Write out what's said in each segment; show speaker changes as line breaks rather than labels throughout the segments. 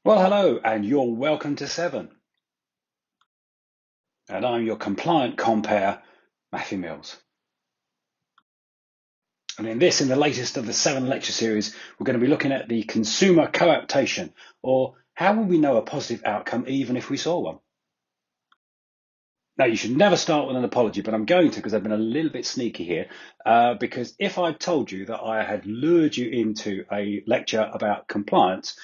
Well, hello, and you're welcome to Seven. And I'm your compliant compere, Matthew Mills. And in the latest of the Seven lecture series, we're going to be looking at the consumer coaptation, or how will we know a positive outcome even if we saw one? Now, you should never start with an apology, but I'm going to because I've been a little bit sneaky here. Because if I told you that I had lured you into a lecture about compliance,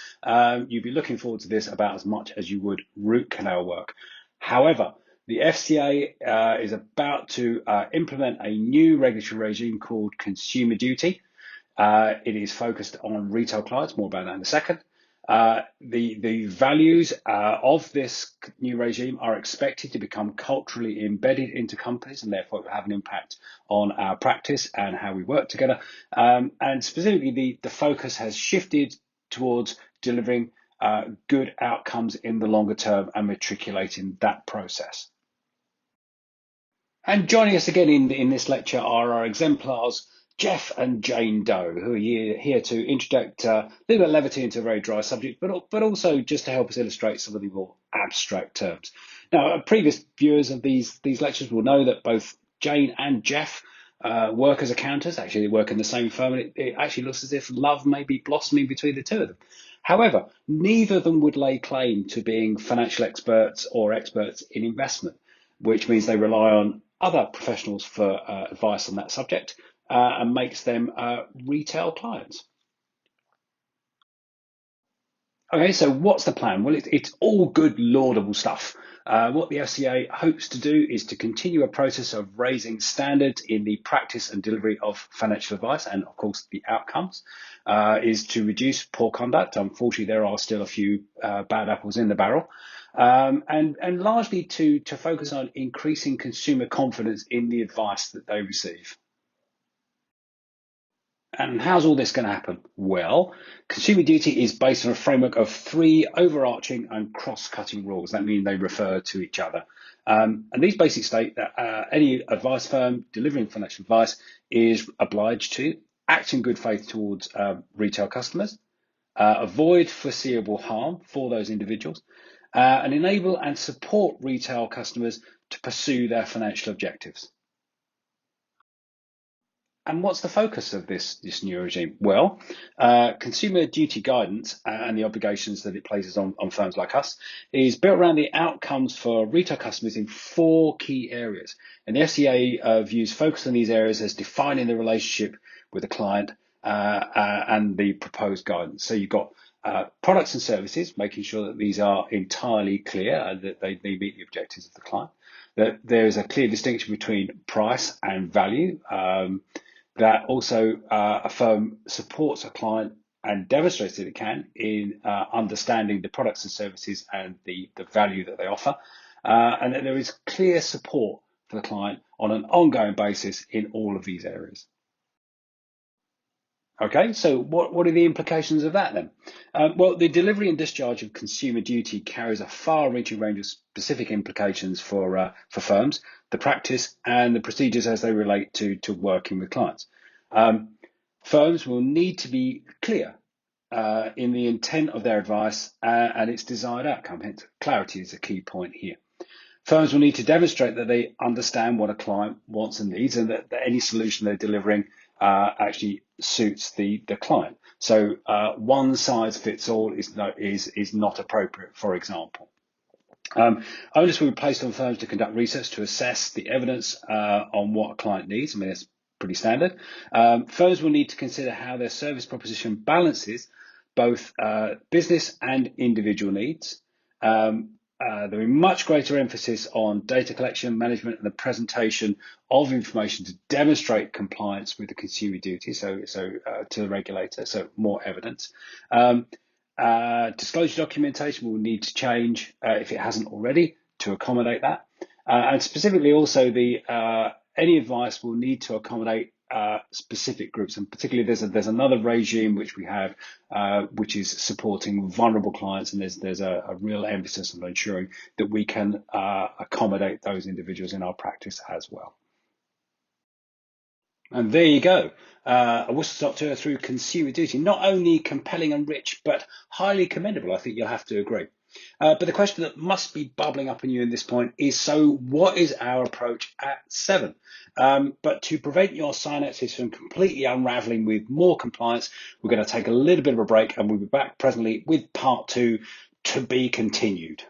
you'd be looking forward to this about as much as you would root canal work. However, the FCA is about to implement a new regulatory regime called Consumer Duty. It is focused on retail clients, more about that in a second. The values of this new regime are expected to become culturally embedded into companies and therefore have an impact on our practice and how we work together. And specifically, the focus has shifted towards delivering good outcomes in the longer term and matriculating that process. And joining us again in this lecture are our exemplars, Jeff and Jane Doe, who are here to introduce a little bit of levity into a very dry subject, but also just to help us illustrate some of the more abstract terms. Now, previous viewers of these lectures will know that both Jane and Jeff work as accountants. Actually, they work in the same firm, and it actually looks as if love may be blossoming between the two of them. However, neither of them would lay claim to being financial experts or experts in investment, which means they rely on other professionals for advice on that subject and makes them retail clients. Okay, so what's the plan? Well, it's all good, laudable stuff. What the FCA hopes to do is to continue a process of raising standards in the practice and delivery of financial advice, and of course, the outcomes is to reduce poor conduct. Unfortunately, there are still a few bad apples in the barrel, and largely to focus on increasing consumer confidence in the advice that they receive. And how's all this going to happen? Well, Consumer Duty is based on a framework of three overarching and cross-cutting rules. That means they refer to each other. And these basically state that any advice firm delivering financial advice is obliged to act in good faith towards retail customers, avoid foreseeable harm for those individuals, and enable and support retail customers to pursue their financial objectives. And what's the focus of this new regime? Well, consumer duty guidance and the obligations that it places on firms like us is built around the outcomes for retail customers in four key areas. And the FCA views focus on these areas as defining the relationship with the client and the proposed guidance. So you've got products and services, making sure that these are entirely clear and that they meet the objectives of the client. That there is a clear distinction between price and value. That also a firm supports a client and demonstrates that it can in understanding the products and services and the value that they offer, and that there is clear support for the client on an ongoing basis in all of these areas. Okay, so what are the implications of that then? Well, the delivery and discharge of consumer duty carries a far-reaching range of specific implications for firms, the practice, and the procedures as they relate to working with clients. Firms will need to be clear in the intent of their advice and its desired outcome. Hence, clarity is a key point here. Firms will need to demonstrate that they understand what a client wants and needs, and that any solution they're delivering actually suits the client. So one size fits all is not appropriate, for example. Onus will be placed on firms to conduct research to assess the evidence on what a client needs. I mean, it's pretty standard. Firms will need to consider how their service proposition balances both business and individual needs. There will be much greater emphasis on data collection, management, and the presentation of information to demonstrate compliance with the consumer duty, so to the regulator, so more evidence. Disclosure documentation will need to change if it hasn't already to accommodate that. And specifically also any advice will need to accommodate specific groups, and particularly there's another regime which we have which is supporting vulnerable clients, and there's a real emphasis on ensuring that we can accommodate those individuals in our practice as well. And there you go. A whistle-stop tour through Consumer Duty. Not only compelling and rich, but highly commendable. I think you'll have to agree. But the question that must be bubbling up in you at this point is, so what is our approach at Seven? But to prevent your synapses from completely unraveling with more compliance, we're going to take a little bit of a break and we'll be back presently with part two, to be continued.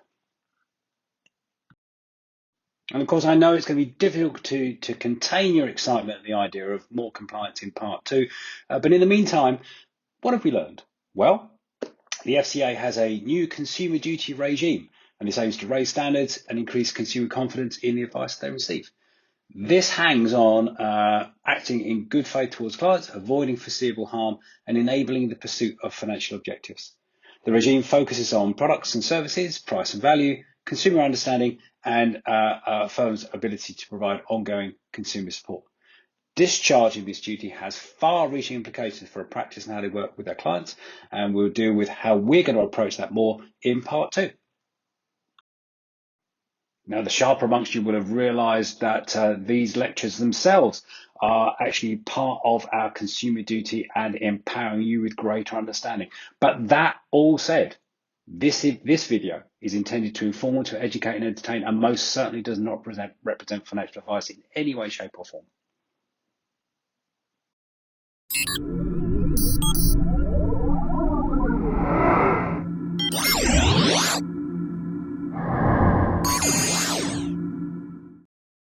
And of course, I know it's going to be difficult to contain your excitement at the idea of more compliance in part two. But in the meantime, what have we learned? Well, the FCA has a new consumer duty regime, and this aims to raise standards and increase consumer confidence in the advice they receive. This hangs on acting in good faith towards clients, avoiding foreseeable harm, and enabling the pursuit of financial objectives. The regime focuses on products and services, price and value, consumer understanding, and firms' ability to provide ongoing consumer support. Discharging this duty has far-reaching implications for a practice and how they work with their clients, and we'll deal with how we're going to approach that more in part two. Now, the sharper amongst you will have realised that these lectures themselves are actually part of our consumer duty and empowering you with greater understanding. But that all said, this video is intended to inform, to educate and entertain, and most certainly does not represent financial advice in any way, shape or form.